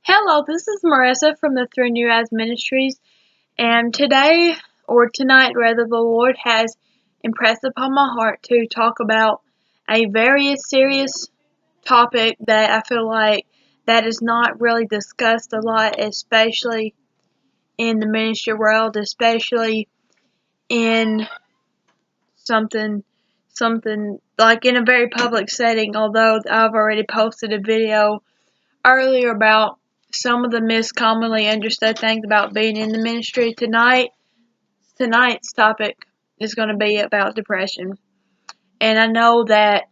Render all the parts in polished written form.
Hello, this is Marissa from the Through New As Ministries, and today, or tonight rather, the Lord has impressed upon my heart to talk about a very serious topic that I feel like that is not really discussed a lot, especially in the ministry world, especially in something something like in a very public setting, although I've already posted a video earlier about some of the miscommonly understood things about being in the ministry. Tonight's topic is going to be about depression. And I know that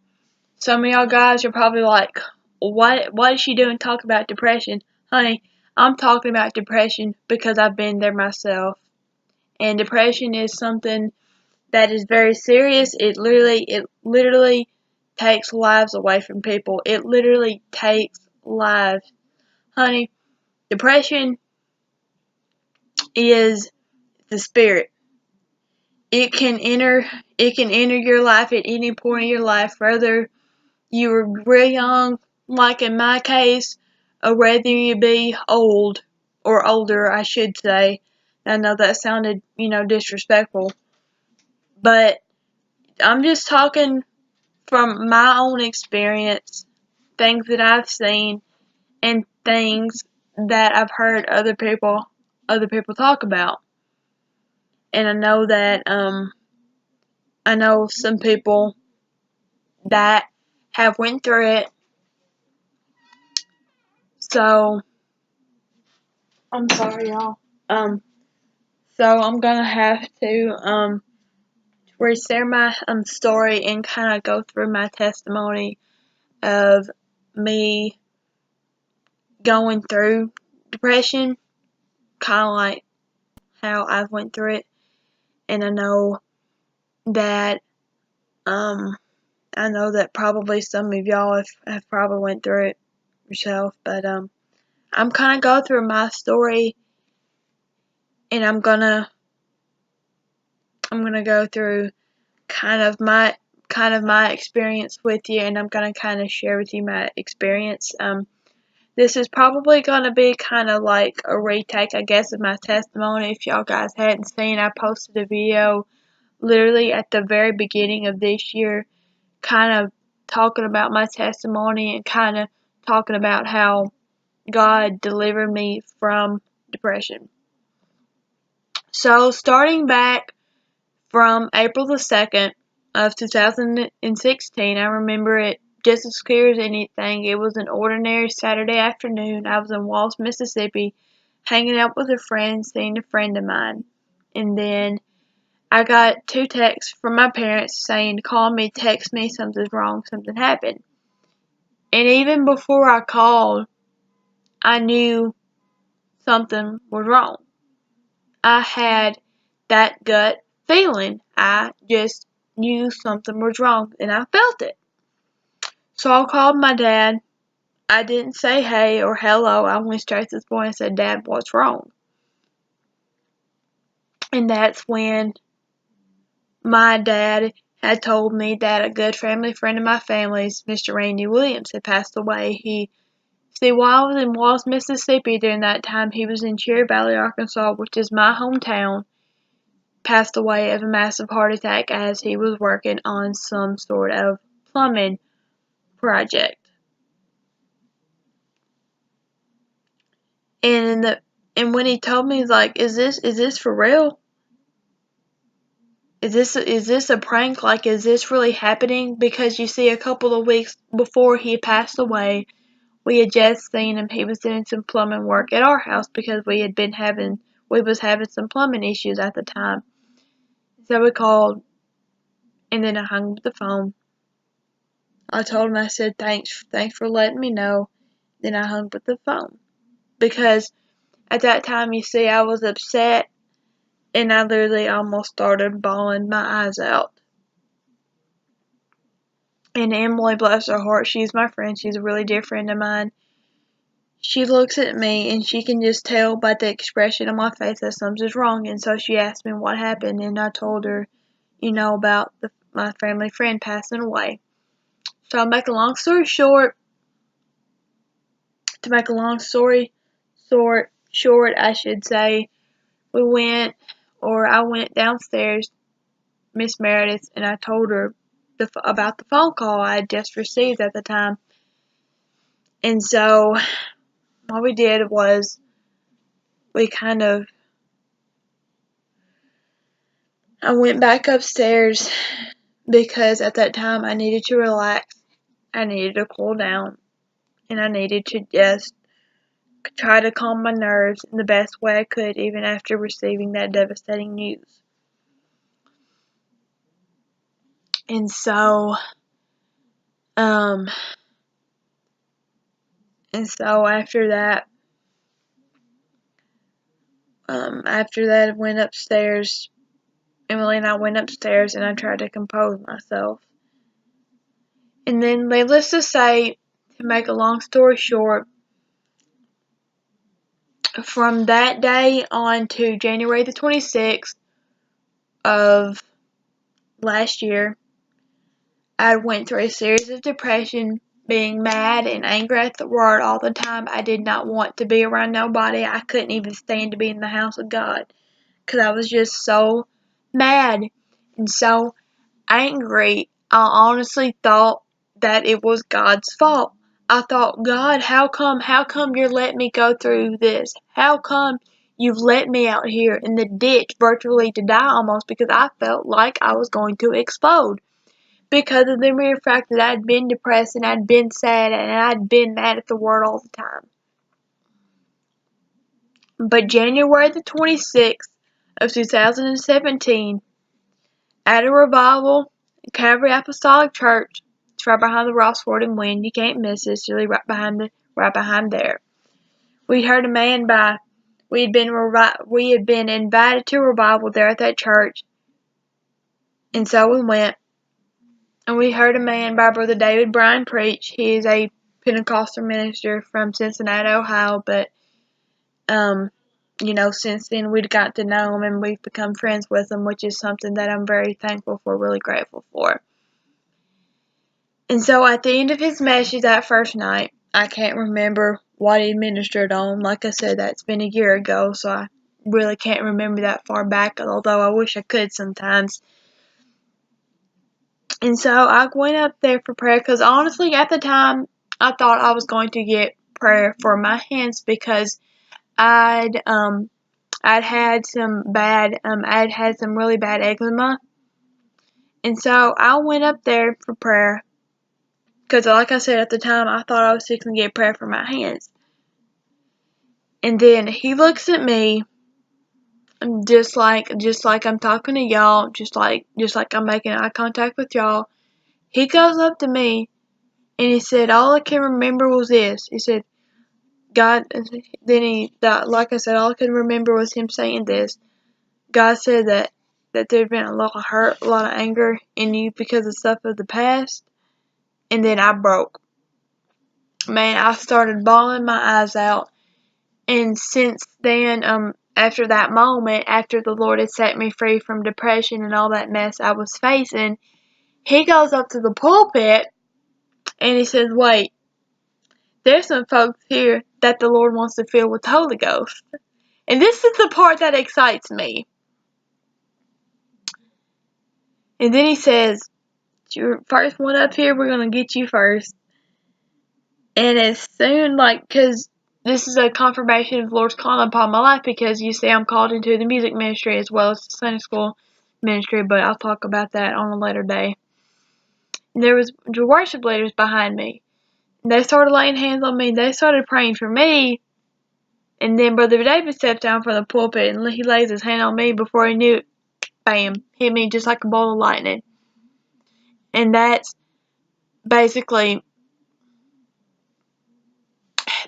some of y'all guys are probably like, what is she doing talking about depression? Honey, I'm talking about depression because I've been there myself. And depression is something that is very serious. It literally takes lives away from people. It literally takes lives. Honey, depression is the spirit. It can enter your life at any point in your life, whether you were real young, like in my case, or whether you be old or older, I should say. I know that sounded, disrespectful, but I'm just talking from my own experience, things that I've seen and things that I've heard other people talk about. And I know some people that have went through it. So I'm sorry, y'all. So I'm gonna have to reshare my story and kind of go through my testimony of me going through depression, kind of like how I've went through it. And that um I know that probably some of y'all have probably went through it yourself, but I'm kind of go through my story, and I'm gonna go through kind of my experience with you, and I'm gonna kind of share with you my experience. This is probably gonna be kind of like a retake, I guess, of my testimony. If y'all guys hadn't seen, I posted a video literally at the very beginning of this year, kind of talking about my testimony and kind of talking about how God delivered me from depression. So starting back from April the 2nd of 2016, I remember it just as clear as anything. It was an ordinary Saturday afternoon. I was in Walls, Mississippi, hanging out with a friend, seeing a friend of mine. And then I got 2 texts from my parents saying, call me, text me, something's wrong, something happened. And even before I called, I knew something was wrong. I had that gut feeling. I just knew something was wrong, and I felt it. So I called my dad. I didn't say hey or hello. I went straight to the point and said, Dad, what's wrong? And that's when my dad had told me that a good family friend of my family's, Mr. Randy Williams, had passed away. While I was in Walls, Mississippi during that time, he was in Cherry Valley, Arkansas, which is my hometown, passed away of a massive heart attack as he was working on some sort of plumbing project. And when he told me, he's like, is this for real? Is this a prank? Like, is this really happening? Because you see, a couple of weeks before he passed away, we had just seen him. He was doing some plumbing work at our house because we was having some plumbing issues at the time. So we called, and then I hung up the phone. I told him, I said, thanks for letting me know. Then I hung up the phone. Because at that time, you see, I was upset, and I literally almost started bawling my eyes out. And Emily, bless her heart, she's my friend. She's a really dear friend of mine. She looks at me, and she can just tell by the expression on my face that something's wrong. And so she asked me what happened, and I told her, about my family friend passing away. So to make a long story short, I should say, I went downstairs, Miss Meredith, and I told her about the phone call I had just received at the time. And so what we did was I went back upstairs because at that time I needed to relax, I needed to cool down, and I needed to just try to calm my nerves in the best way I could, even after receiving that devastating news. And so, after that, I went upstairs. Emily and I went upstairs, and I tried to compose myself. And then, let's just say, to make a long story short, from that day on to January the 26th of last year, I went through a series of depression, being mad and angry at the world all the time. I did not want to be around nobody. I couldn't even stand to be in the house of God because I was just so mad and so angry. I honestly thought that it was God's fault. I thought, God, how come you're letting me go through this? How come you've let me out here in the ditch virtually to die almost, because I felt like I was going to explode because of the mere fact that I'd been depressed and I'd been sad and I'd been mad at the world all the time. But January the 26th of 2017, at a revival in Calvary Apostolic Church, it's right behind the Ross Ford and Wynn. You can't miss it. It's really right behind there. We had been invited to a revival there at that church, and so we went. And we heard a man by Brother David Bryan preach. He is a Pentecostal minister from Cincinnati, Ohio, but, since then we'd got to know him and we've become friends with him, which is something that I'm very thankful for, really grateful for. And so at the end of his message that first night, I can't remember what he ministered on. Like I said, that's been a year ago, so I really can't remember that far back, although I wish I could sometimes. And so I went up there for prayer because honestly, at the time, I thought I was going to get prayer for my hands because I'd had some really bad eczema. And so I went up there for prayer because, like I said, at the time, I thought I was going to get prayer for my hands. And then he looks at me, just like I'm talking to y'all, just like I'm making eye contact with y'all. He goes up to me and he said, all I can remember was this. He said, God, like I said, all I can remember was him saying this. God said that there'd been a lot of hurt, a lot of anger in you because of stuff of the past. And then I broke. Man, I started bawling my eyes out. And since then, after that moment, after the Lord had set me free from depression and all that mess I was facing, he goes up to the pulpit and he says, wait, there's some folks here that the Lord wants to fill with the Holy Ghost. And this is the part that excites me. And then he says, you're first one up here, we're going to get you first. And as soon, because this is a confirmation of the Lord's calling upon my life, because you see I'm called into the music ministry as well as the Sunday school ministry, but I'll talk about that on a later day. And there was the worship leaders behind me. And they started laying hands on me. They started praying for me. And then Brother David stepped down from the pulpit and he lays his hand on me. Before he knew it, bam, hit me just like a bolt of lightning. And that's basically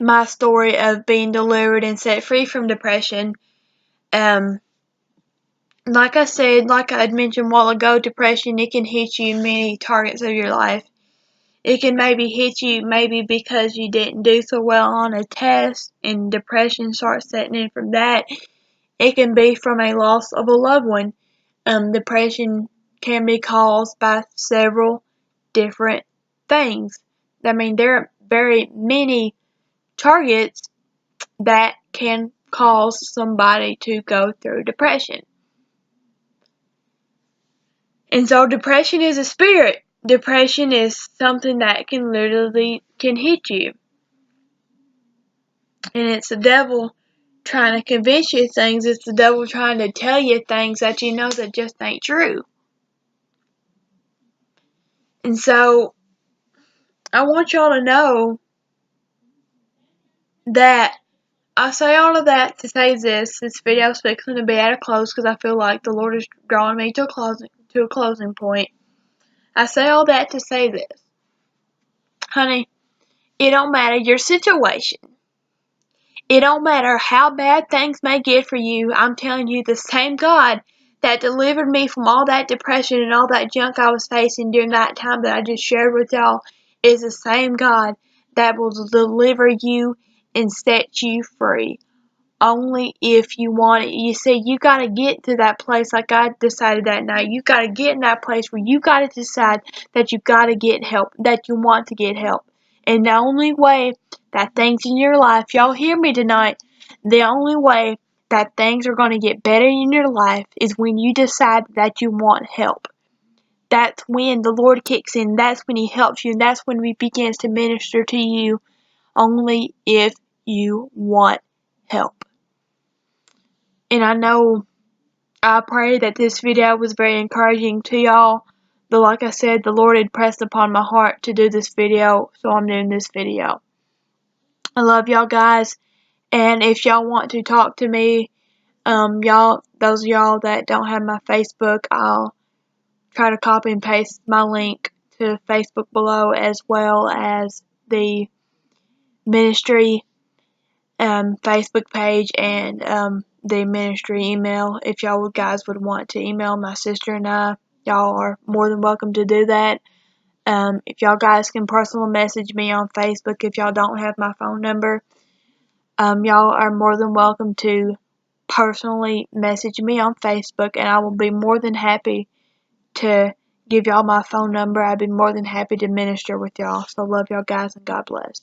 my story of being delivered and set free from depression. Like I said, like I had mentioned a while ago, depression, it can hit you in many targets of your life. It can maybe hit you because you didn't do so well on a test and depression starts setting in from that. It can be from a loss of a loved one. Depression can be caused by several different things. I mean, there are very many targets that can cause somebody to go through depression. And so depression is a spirit. Depression is something that can literally hit you. And it's the devil trying to convince you of things. It's the devil trying to tell you things that you know that just ain't true. And so I want y'all to know that I say all of that to say this. This video is fixing to be at a close because I feel like the Lord is drawing me to a closing point. I say all that to say this. Honey, it don't matter your situation. It don't matter how bad things may get for you. I'm telling you, the same God that delivered me from all that depression and all that junk I was facing during that time that I just shared with y'all is the same God that will deliver you and set you free. Only if you want it. You see, you got to get to that place like I decided that night. You got to get in that place where you got to decide that you got to get help, that you want to get help. And the only way that things in your life, y'all hear me tonight, the only way that things are going to get better in your life is when you decide that you want help. That's when the Lord kicks in. That's when He helps you. And that's when He begins to minister to you. Only if you want help. And I know, I pray that this video was very encouraging to y'all. But like I said, the Lord had pressed upon my heart to do this video, so I'm doing this video. I love y'all guys, and if y'all want to talk to me, those of y'all that don't have my Facebook, I'll try to copy and paste my link to Facebook below, as well as the ministry Facebook page and the ministry email. If y'all guys would want to email my sister and I, y'all are more than welcome to do that. If y'all guys can personal message me on Facebook if y'all don't have my phone number, y'all are more than welcome to personally message me on Facebook, and I will be more than happy to give y'all my phone number. I'd be more than happy to minister with y'all. So love y'all guys, and God bless.